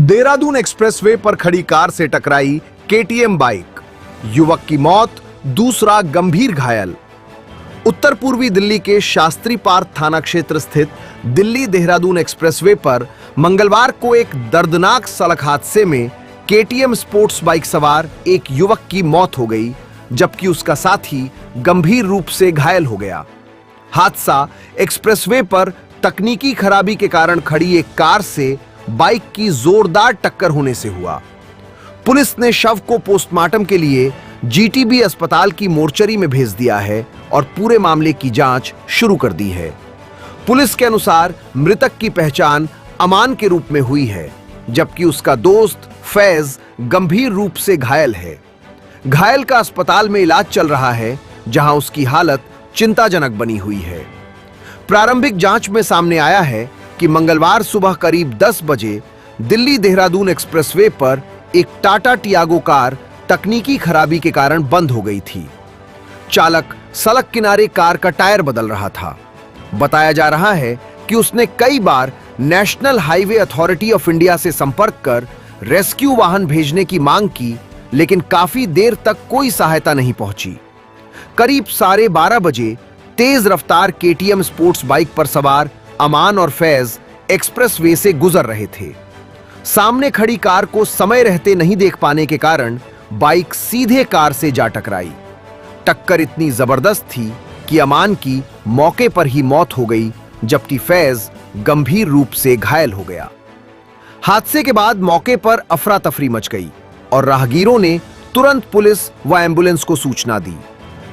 Dehradun expressway पर खड़ी car से टकराई केटीएम बाइक, युवक की मौत, दूसरा गंभीर घायल। उत्तर पूर्वी दिल्ली के शास्त्री पार्क थाना क्षेत्र स्थित दिल्ली देहरादून एक्सप्रेसवे पर मंगलवार को एक दर्दनाक सड़क हादसे में केटीएम स्पोर्ट्स बाइक सवार एक युवक की मौत हो गई, जबकि उसका साथी गंभीर रूप से घायल हो गया। हादसा एक्सप्रेसवे पर तकनीकी खराबी के कारण खड़ी एक कार से बाइक की जोरदार टक्कर होने से हुआ। पुलिस ने शव को पोस्टमार्टम के लिए जीटीबी अस्पताल की मोर्चरी में भेज दिया है और पूरे मामले की जांच शुरू कर दी है। पुलिस के अनुसार मृतक की पहचान अमान के रूप में हुई है, जबकि उसका दोस्त फैज गंभीर रूप से घायल है। घायल का अस्पताल में इलाज चल रहा है, जहां उसकी हालत चिंताजनक बनी हुई है। प्रारंभिक जांच में सामने आया है कि मंगलवार सुबह करीब 10 बजे दिल्ली देहरादून एक्सप्रेसवे पर एक टाटा टियागो कार तकनीकी खराबी के कारण बंद हो गई थी। चालक सड़क किनारे कार का टायर बदल रहा था। बताया जा रहा है कि उसने कई बार national highway authority of India से संपर्क कर रेस्क्यू वाहन भेजने की मांग की, लेकिन काफी देर तक कोई सहायता नहीं पहुंची। करीब 12:30 बजे तेज रफ्तार केटीएम स्पोर्ट्स बाइक पर सवार अमान और फैज एक्सप्रेसवे से गुजर रहे थे। सामने खड़ी कार को समय रहते नहीं देख पाने के कारण बाइक सीधे कार से जा टकराई। टक्कर इतनी जबरदस्त थी कि अमान की मौके पर ही मौत हो गई, जबकि फैज गंभीर रूप से घायल हो गया। हादसे के बाद मौके पर अफरा तफरी मच गई और राहगीरों ने तुरंत पुलिस व एम्बुलेंस को सूचना दी।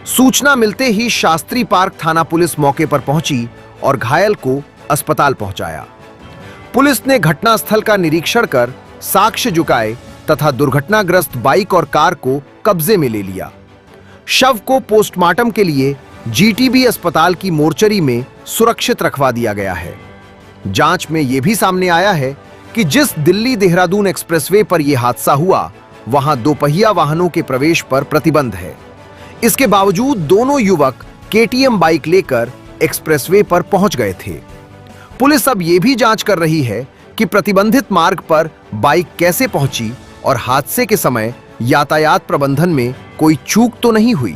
सूचना मिलते ही शास्त्री पार्क थाना पुलिस मौके पर पहुंची और घायल को अस्पताल पहुंचाया। पुलिस ने घटनास्थल का निरीक्षण कर साक्ष्य जुटाए तथा दुर्घटनाग्रस्त बाइक और कार को कब्जे में ले लिया। शव को पोस्टमार्टम के लिए जीटीबी अस्पताल की मोर्चरी में सुरक्षित रखवा दिया गया है। जांच में यह भी सामने आया है कि जिस दिल्ली देहरादून एक्सप्रेसवे पर यह हादसा हुआ, वहां दोपहिया वाहनों के प्रवेश पर प्रतिबंध है। इसके बावजूद दोनों युवक केटीएम बाइक लेकर एक्सप्रेसवे पर पहुंच गए थे। पुलिस अब यह भी जांच कर रही है कि प्रतिबंधित मार्ग पर बाइक कैसे पहुंची और हादसे के समय यातायात प्रबंधन में कोई चूक तो नहीं हुई।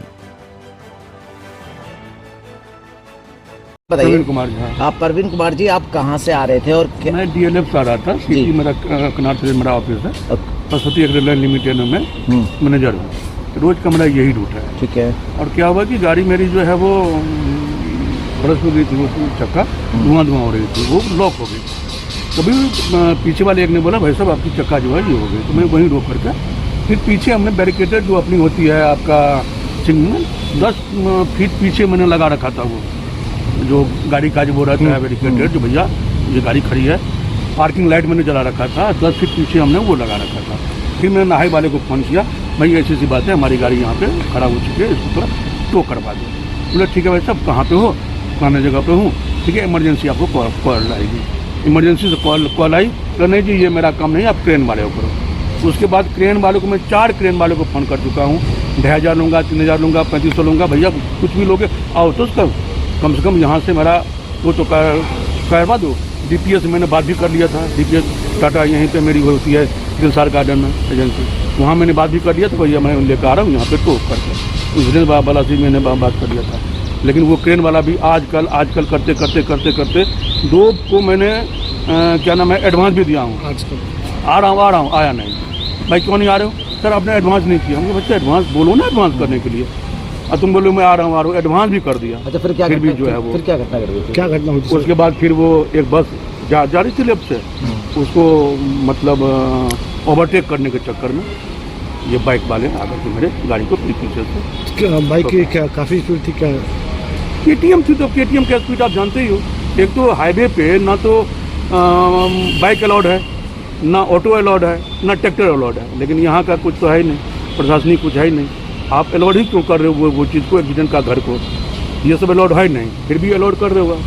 प्रवीण कुमार जी। आप प्रवीण कुमार जी, आप कहां से आ रहे थे और मैं डीएलएफ से आ रहा था। सिटी मेरा कनार से मेरा ऑफिस है। सरस्वती एग्रीकल्चर लिमिटेड में मैनेजर हूँ। रोज का मेरा यही रूट है। ठीक है। और क्या हुआ कि गाड़ी मेरी जो है वो बरस हो गई थी, वो चक्का धुआं हो रही थी, वो लॉक हो गई। कभी पीछे वाले एक ने बोला भाई साहब आपकी चक्का जो है ये हो गई, तो मैं वहीं रोक करके फिर पीछे हमने बैरिकेटेड जो अपनी होती है आपका सिग्नल 10 फीट पीछे मैंने लगा रखा था। वो जो गाड़ी का जो वो रहता है बैरिकेटेड, जो भैया ये गाड़ी खड़ी है, पार्किंग लाइट मैंने जला रखा था, 10 फीट पीछे हमने वो लगा रखा था। फिर मैंने नाई वाले को फ़ोन किया, भाई ऐसी सी बात है, हमारी गाड़ी यहाँ पे खड़ा हो चुकी है, इसको थोड़ा टो करवा दो। बोले ठीक है भाई साहब, कहाँ पे हो? पुराने जगह पे हूँ। ठीक है, इमरजेंसी आपको कॉल आएगी। इमरजेंसी से कॉल आई तो नहीं जी ये मेरा काम नहीं, आप क्रेन वाले को करो। उसके बाद क्रेन वालों को मैं 4 क्रेन वालों को फ़ोन कर चुका हूँ। 2500 लूँगा, 3000 लूँगा, 3500 लूँगा, भैया कुछ भी लोगे आओ तो उसका कम से कम यहाँ से मेरा वो तो करवा दो। डीपीएस मैंने बात भी कर लिया था। डीपीएस टाटा यहीं पे मेरी होती है दिलसार गार्डन में एजेंसी, वहाँ मैंने बात भी कर लिया था। भैया मैं लेकर आ रहा हूँ यहाँ पे टो करके। उस वाला से मैंने बात कर लिया था, लेकिन वो क्रेन वाला भी आजकल करते 2 को मैंने क्या नाम है एडवांस भी दिया हूँ। आजकल आ रहा हूँ, आया नहीं। भाई क्यों नहीं आ रहे हो? सर आपने एडवांस नहीं किया। मुझे बच्चा एडवांस बोलो ना, एडवांस करने के लिए। और तुम बोलो मैं आ रहा हूँ, एडवांस भी कर दिया। अच्छा, फिर क्या फिर भी जो है वो फिर क्या घटना कर रही थी? क्या घटना हुई? उसके बाद फिर वो एक बस जा रही थी लेफ्ट से, उसको मतलब ओवरटेक करने के चक्कर में ये बाइक वाले आकर के मेरे गाड़ी को पीछे से। बाइक की क्या काफ़ी स्पीड थी? क्या केटीएम थी, तो केटीएम का स्पीड आप जानते ही हो। एक तो हाईवे पे ना तो बाइक अलाउड है, ना ऑटो अलाउड है, ना ट्रैक्टर अलाउड है। लेकिन यहाँ का कुछ तो है ही नहीं, प्रशासनिक कुछ है ही नहीं। आप अलाउड ही क्यों कर रहे हो वो चीज़ को, एक्सीडेंट का घर को? ये सब अलाउड है नहीं, फिर भी अलाउड कर रहे हो।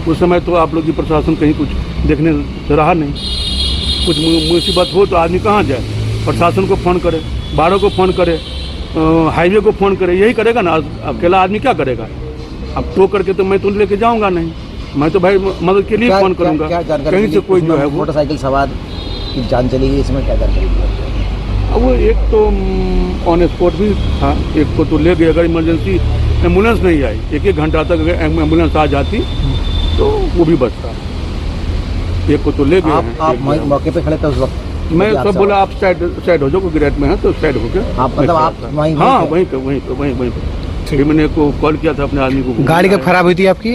उस समय तो आप लोग की प्रशासन कहीं कुछ देखने से रहा नहीं। कुछ मुसीबत हो तो आदमी कहाँ जाए? प्रशासन को फ़ोन करे, बारों को फ़ोन करे, हाईवे को फ़ोन करे, यही करेगा ना। अकेला आदमी क्या करेगा? अब टो करके तो मैं तो लेके जाऊँगा नहीं, मैं तो भाई मदद के लिए फ़ोन करूँगा। कहीं से कोई जो है मोटरसाइकिल सवार आपकी जान चली गई, इसमें क्या जानकारी दी? अब वो एक तो ऑन स्पॉट भी था, एक को तो ले गए। अगर इमरजेंसी एम्बुलेंस नहीं आई, एक घंटा तक अगर एम्बुलेंस आ जाती तो वो भी बचता। एक को तो ले गए हैं, आप एक गया। मौके पे खड़े थे उस वक्त? मैं आपसे सब बोला आप साइड हो जाओ, क्योंकि रेट में है तो साइड हो गया। आप मतलब आप वहीं हाँ थे? वहीं पे फिर मैंने को कॉल किया था अपने आदमी को। गाड़ी कब खराब हुई थी आपकी?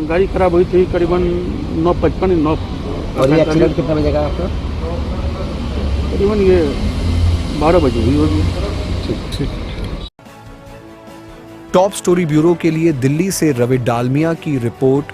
गाड़ी खराब हुई थी करीबन 9:55 9। और ये एक्सीडेंट कितने बजे का आपका? करीबन ये 12 बजे हुई होगी। टॉप स्टोरी ब्यूरो के लिए दिल्ली से रवि डालमिया की रिपोर्ट।